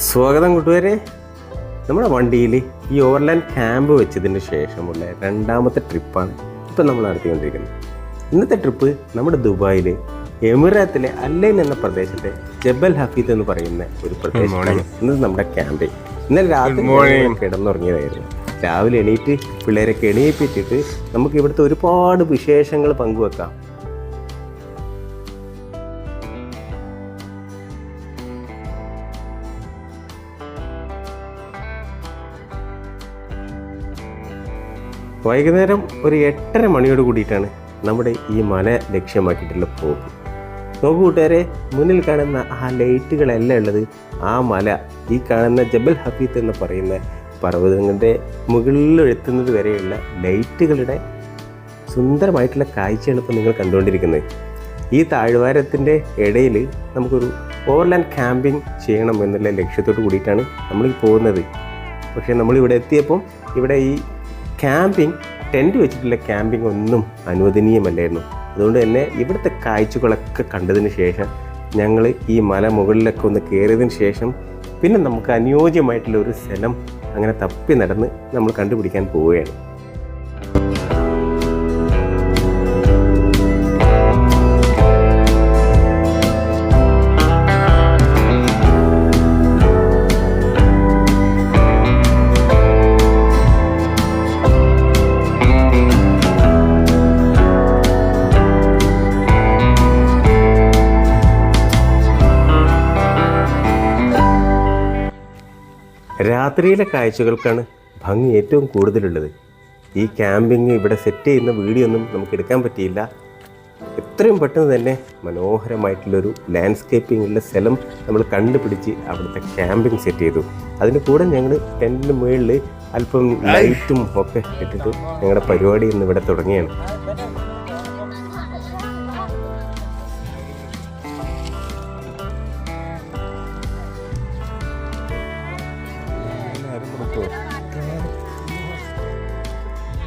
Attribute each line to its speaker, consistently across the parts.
Speaker 1: സ്വാഗതം കൂട്ടുകാരെ. നമ്മുടെ വണ്ടിയിൽ ഈ ഓവർലാൻഡ് ക്യാമ്പ് വെച്ചതിന് ശേഷമുള്ള രണ്ടാമത്തെ ട്രിപ്പാണ് ഇപ്പം നമ്മൾ നടത്തിക്കൊണ്ടിരിക്കുന്നത്. ഇന്നത്തെ ട്രിപ്പ് നമ്മുടെ ദുബായിൽ എമിറേറ്റിലെ അല്ലൈൻ എന്ന പ്രദേശത്തെ ജബൽ ഹഫീദ് എന്ന് പറയുന്ന ഒരു പ്രദേശമാണ് ഇന്ന് നമ്മുടെ ക്യാമ്പ്. ഇന്നലെ രാത്രി കിടന്നുറങ്ങിയതായിരുന്നു. രാവിലെ എണീറ്റ് പിള്ളേരൊക്കെ എണീപ്പിച്ചിട്ട് നമുക്ക് ഇവിടുത്തെ ഒരുപാട് വിശേഷങ്ങൾ പങ്കുവെക്കാം. വൈകുന്നേരം ഒരു 8:30 മണിയോട് കൂടിയിട്ടാണ് നമ്മുടെ ഈ മല ലക്ഷ്യമാക്കിയിട്ടുള്ള പോക്ക്. നോക്കൂ കൂട്ടുകാരെ, മുന്നിൽ കാണുന്ന ആ ലൈറ്റുകളെല്ലാം ഉള്ളത് ആ മല, ഈ കാണുന്ന ജബൽ ഹഫീദ് എന്ന് പറയുന്ന പർവ്വതങ്ങളുടെ മുകളിൽ എത്തുന്നത് വരെയുള്ള ലൈറ്റുകളുടെ സുന്ദരമായിട്ടുള്ള കാഴ്ചയാണ് ഇപ്പോൾ നിങ്ങൾ കണ്ടുകൊണ്ടിരിക്കുന്നത്. ഈ താഴ്വാരത്തിൻ്റെ ഇടയിൽ നമുക്കൊരു ഓവർലാൻഡ് ക്യാമ്പിംഗ് ചെയ്യണം എന്നുള്ള ലക്ഷ്യത്തോട് കൂടിയിട്ടാണ് നമ്മൾ പോകുന്നത്. പക്ഷേ നമ്മളിവിടെ എത്തിയപ്പം ഇവിടെ ഈ ക്യാമ്പിംഗ്, ടെൻറ്റ് വെച്ചിട്ടുള്ള ക്യാമ്പിംഗ് ഒന്നും അനുവദനീയമല്ലായിരുന്നു. അതുകൊണ്ട് തന്നെ ഇവിടുത്തെ കാഴ്ചകളൊക്കെ കണ്ടതിന് ശേഷം ഞങ്ങൾ ഈ മല മുകളിലൊക്കെ ഒന്ന് കയറിയതിന് ശേഷം പിന്നെ നമുക്ക് അനുയോജ്യമായിട്ടുള്ള ഒരു സ്ഥലം അങ്ങനെ തപ്പി നടന്ന് നമ്മൾ കണ്ടുപിടിക്കാൻ പോവുകയാണ്. രാത്രിയിലെ കാഴ്ചകൾക്കാണ് ഭംഗി ഏറ്റവും കൂടുതലുള്ളത്. ഈ ക്യാമ്പിങ് ഇവിടെ സെറ്റ് ചെയ്യുന്ന വീഡിയോ ഒന്നും നമുക്ക് എടുക്കാൻ പറ്റിയില്ല. എത്രയും പെട്ടെന്ന് തന്നെ മനോഹരമായിട്ടുള്ളൊരു ലാൻഡ്സ്കേപ്പിംഗുള്ള സ്ഥലം നമ്മൾ കണ്ടുപിടിച്ച് അവിടുത്തെ ക്യാമ്പിംഗ് സെറ്റ് ചെയ്തു. അതിന് കൂടെ ഞങ്ങൾ ടെൻറ്റിന് മുകളിൽ അല്പം ലൈറ്റും ഒക്കെ ഇട്ടിട്ട് ഞങ്ങളുടെ പരിപാടി ഇന്ന് ഇവിടെ തുടങ്ങിയാണ്.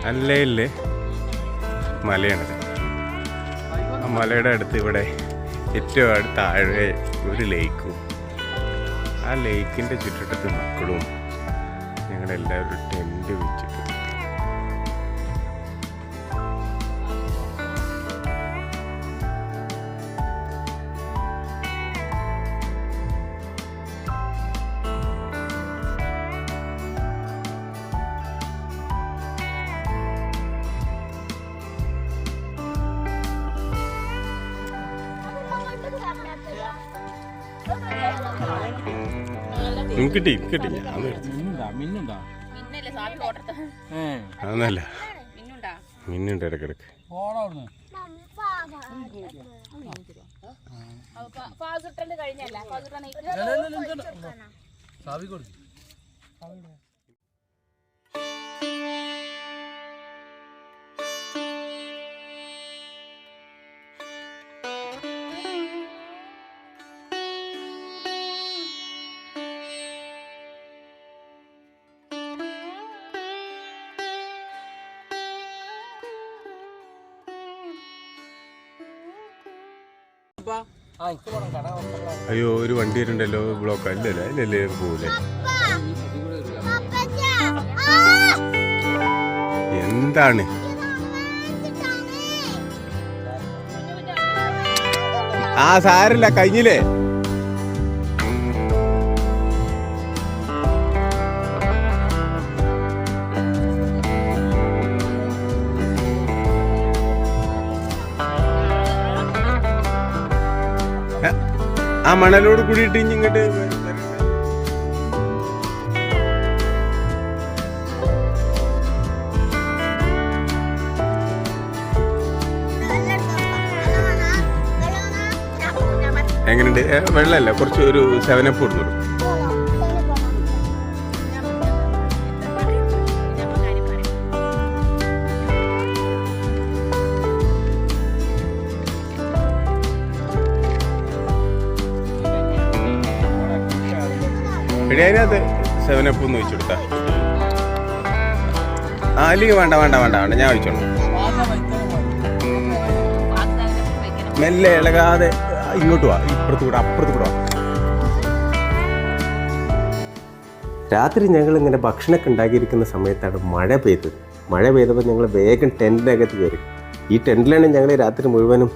Speaker 1: അല്ലയിലെ മലയാണത്. ആ മലയുടെ അടുത്ത് ഇവിടെ ഏറ്റവും താഴെ ഒരു ലേക്കും, ആ ലേക്കിൻ്റെ ചുറ്റട്ടത്ത് മക്കളും ഞങ്ങളെല്ലാവരും ടെൻറ്റ് വെച്ചിട്ട് കിട്ടി അതൊന്നല്ല, മിന്നുണ്ട് ഇടക്കിടക്ക്. അയ്യോ, ഒരു വണ്ടി വരുന്നുണ്ടല്ലോ, ബ്ലോക്ക് അല്ലല്ലേ, അതിലല്ലേ പോകൂലേ? എന്താണ് ആ സാരല്ല, കഴിഞ്ഞില്ലേ? ആ മണലോട് കൂടിയിട്ട് ഇങ്ങോട്ട് എങ്ങനെയുണ്ട്? വെള്ളമല്ല, കുറച്ച് ഒരു 7up കൊടുത്തോളൂ. അതിനകത്ത് 7up ഒന്ന് വെച്ചു കൊടുത്താ. അല്ലെങ്കിൽ വേണ്ട വേണ്ട വേണ്ട വേണ്ട, ഞാൻ വെച്ചോളൂ. മെല്ലെ ഇളകാതെ ഇങ്ങോട്ട് വാ, ഇപ്പുറത്ത് കൂടെ അപ്പുറത്ത് കൂടെ വാ. രാത്രി ഞങ്ങളിങ്ങനെ ഭക്ഷണമൊക്കെ ഉണ്ടാക്കിയിരിക്കുന്ന സമയത്താണ് മഴ പെയ്തത്. മഴ പെയ്തപ്പോൾ ഞങ്ങൾ വേഗം ടെൻറ്റിനകത്ത് കയറി. ഈ ടെൻറ്റിലാണ് ഞങ്ങൾ രാത്രി മുഴുവനും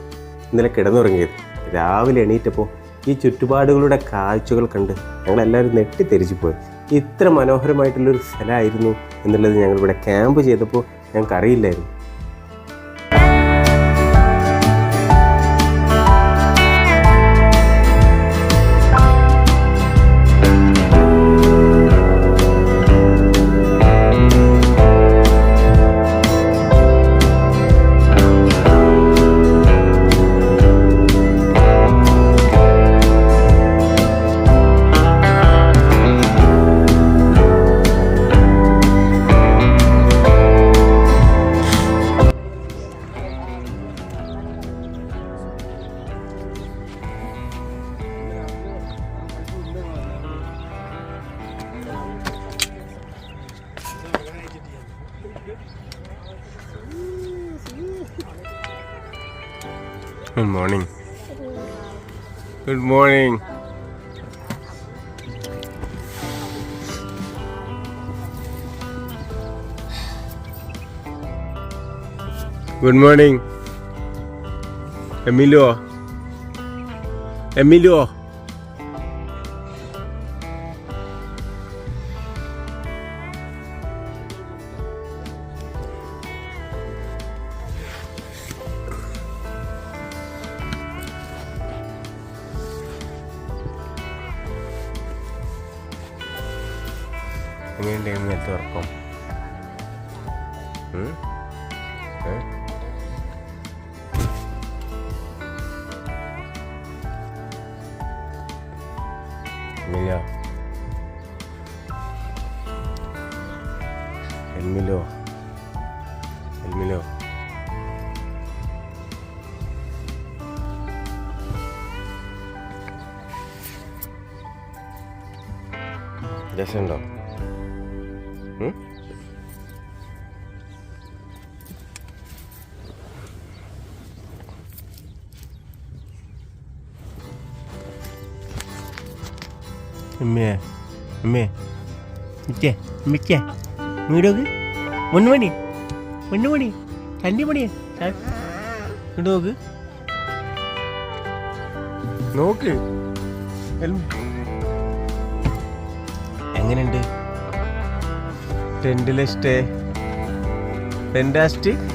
Speaker 1: ഇന്നലെ കിടന്നുറങ്ങിയത്. രാവിലെ എണീറ്റപ്പോൾ ഈ ചുറ്റുപാടുകളുടെ കാഴ്ചകൾ കണ്ട് ഞങ്ങളെല്ലാവരും നെട്ടിത്തെരിച്ചുപോയി. ഇത്ര മനോഹരമായിട്ടുള്ളൊരു സ്ഥലമായിരുന്നു എന്നുള്ളത് ഞങ്ങളിവിടെ ക്യാമ്പ് ചെയ്തപ്പോൾ ഞങ്ങൾക്ക് അറിയില്ലായിരുന്നു. Good morning. Good morning. Good morning. Emilio. Emilio. എങ്ങനെയുണ്ടായിരുന്നു നേരത്തെ ഉറക്കം? Emilio. Emilio. Emilio. രസമുണ്ടോ? അമ്മേ അമ്മേ മിക്കേ മിക്കേ വീടോക്ക് മുന്നുമണി മുന്നുമണി കന്നിമണിയെ നോക്ക് നോക്ക് എങ്ങനെയുണ്ട് ടെൻറ്റിലെ സ്റ്റേ? Fantastic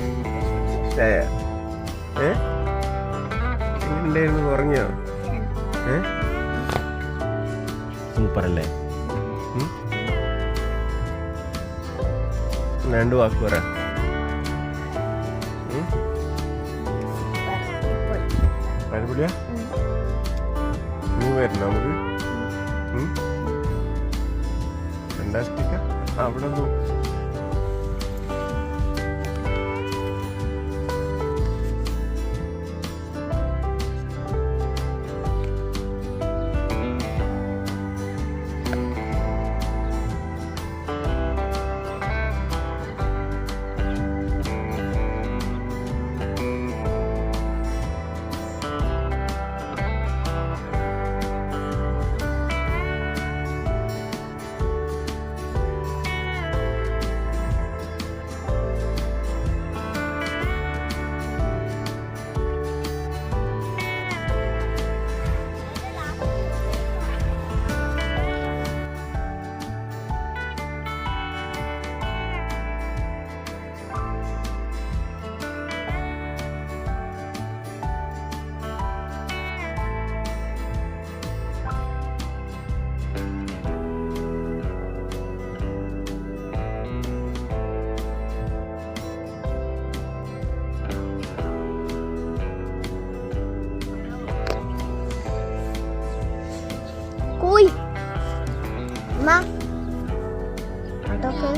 Speaker 1: stay. എങ്ങനെയുണ്ടായിരുന്നു? ഉറങ്ങിയോ? സൂപ്പറല്ലേ? രണ്ട് വാക്ക് പറ. അടിപൊളിയാ? നീ വരണോ നമുക്ക്? ഫെന്റാസ്റ്റിക്കാ? അവിടെ നോക്ക്.
Speaker 2: Uy, ma, അതൊക്കെ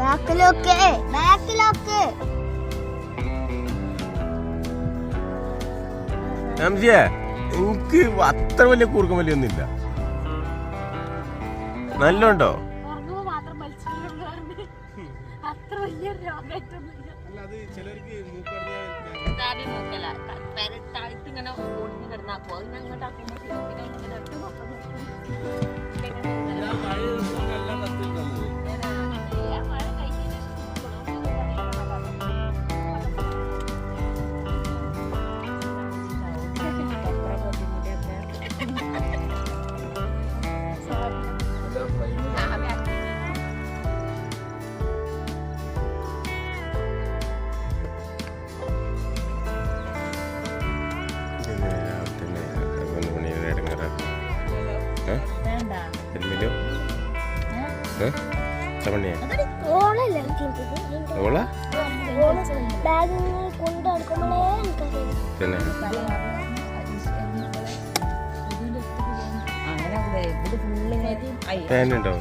Speaker 2: ബാക്കിലൊക്കെ ബാക്കിലൊക്കെ
Speaker 1: എനിക്ക് അത്ര വലിയ കൂർക്കം വലിയൊന്നുമില്ല. നല്ലോണ്ടോ? ഫാനുണ്ടോ?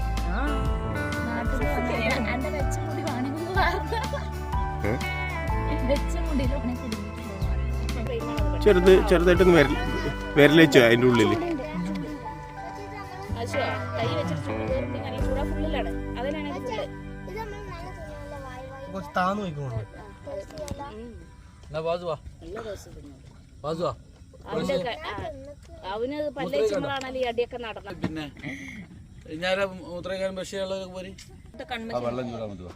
Speaker 1: ചെറുതായിട്ടൊന്ന് വിരലേച്ചോ അതിൻ്റെ ഉള്ളിൽ.
Speaker 3: അവന് പല്ലേച്ചുകളാണല്ലോ ഈ അടിയൊക്കെ നടന്നത്.
Speaker 4: പിന്നെ ഞാൻ മൂത്രക്കാരൻ ബസ്സികളൊക്കെ പോരി വെള്ളം ചൂടാൻ പറ്റുമോ?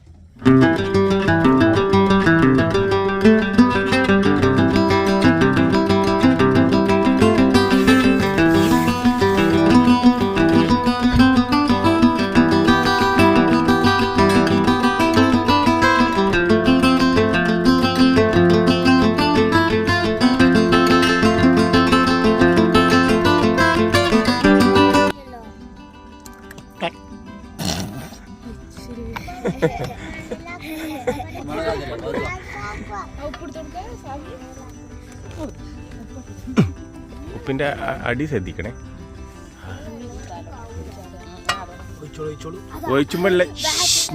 Speaker 1: ഉപ്പിൻ്റെ അടി ശ്രദ്ധിക്കണേ. ഒഴിച്ചുമ്പോൾ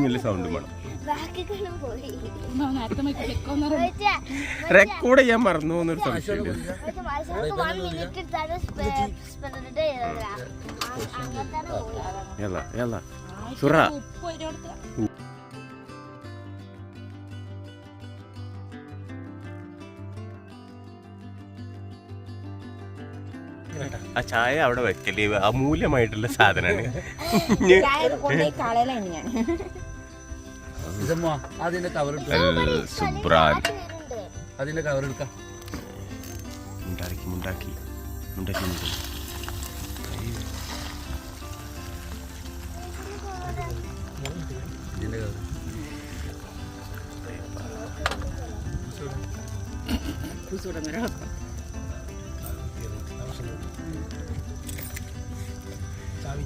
Speaker 1: നല്ല സൗണ്ട് വേണം. റെക്കോർഡ് ചെയ്യാൻ മറന്നു പോകുന്നൊരു സംശയമുണ്ട്. സുറ ആ ചായ അവിടെ വെക്കല് അമൂല്യമായിട്ടുള്ള സാധനമാണ്.
Speaker 4: അതിന്റെ കവർ
Speaker 1: സുബ്രാൻ
Speaker 4: അതിന്റെ കവർ എടുക്കാം.
Speaker 1: മുണ്ടാക്കി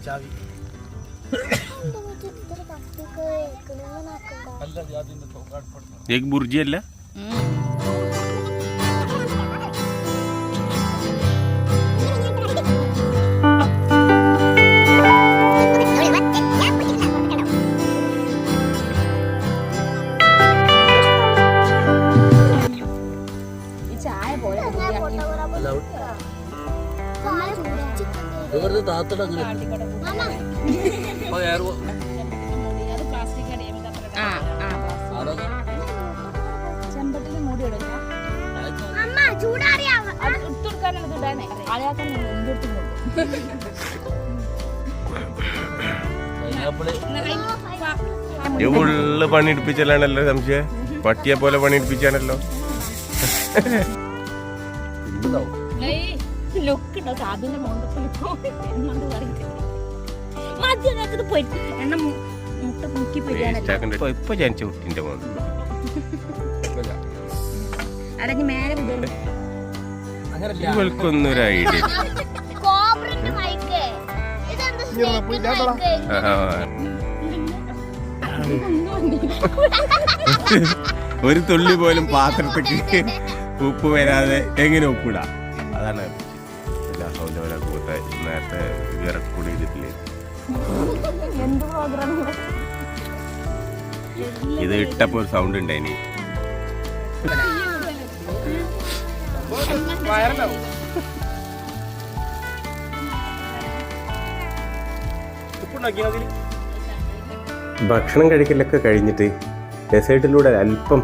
Speaker 4: ചാവി
Speaker 1: एक बुर्जी अല്ല
Speaker 4: താത്തട
Speaker 3: ചെമ്പട്ടിന് മൂടി ഇടുക.
Speaker 1: ഫുള്ള് പണിയെടുപ്പിച്ചാലാണല്ലോ സംശയം. പട്ടിയെ പോലെ പണിയെടുപ്പിച്ചാണല്ലോ.
Speaker 3: ലുക്കുണ്ടോ സാധുവിന്റെ
Speaker 1: ഇപ്പൊ ജനിച്ച കുട്ടിന്റെ മോൻ ഇവൾക്കൊന്നും ഒരു ഐഡിയ ഒരു തുള്ളി പോലും പാത്രത്തേക്ക് ഉപ്പ് വരാതെ എങ്ങനെ ഉപ്പിടാം. അതാണ് നേരത്തെ റെക്കോർഡ് ചെയ്തിട്ടില്ലേ. ഇത് ഇട്ടപ്പോ ഒരു സൗണ്ട് ഉണ്ടായിനി. ഭക്ഷണം കഴിക്കലൊക്കെ കഴിഞ്ഞിട്ട് ഡെസേർട്ടിലൂടെ അല്പം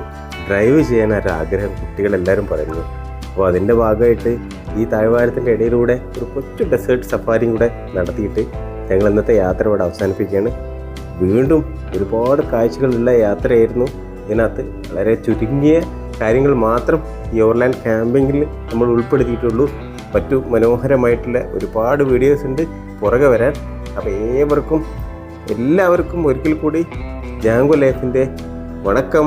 Speaker 1: ഡ്രൈവ് ചെയ്യാനൊരാഗ്രഹം കുട്ടികളെല്ലാവരും പറയുന്നു. അപ്പോൾ അതിൻ്റെ ഭാഗമായിട്ട് ഈ താഴ്വാരത്തിൻ്റെ ഇടയിലൂടെ ഒരു കൊച്ചു ഡെസേർട്ട് സഫാരിയും കൂടെ നടത്തിയിട്ട് ഞങ്ങൾ ഇന്നത്തെ യാത്ര ഇവിടെ അവസാനിപ്പിക്കുകയാണ്. വീണ്ടും ഒരുപാട് കാഴ്ചകളുള്ള യാത്രയായിരുന്നു. ഇതിനകത്ത് വളരെ ചുരുങ്ങിയ കാര്യങ്ങൾ മാത്രം ഈ ഓവർലാൻഡ് ക്യാമ്പിങ്ങിൽ നമ്മൾ ഉൾപ്പെടുത്തിയിട്ടുള്ളൂ. മറ്റു മനോഹരമായിട്ടുള്ള ഒരുപാട് വീഡിയോസ് ഉണ്ട് പുറകെ വരാൻ. അപ്പോൾ എല്ലാവർക്കും ഒരിക്കൽ കൂടി ജാങ്കോ ലൈഫിൻ്റെ വണക്കം.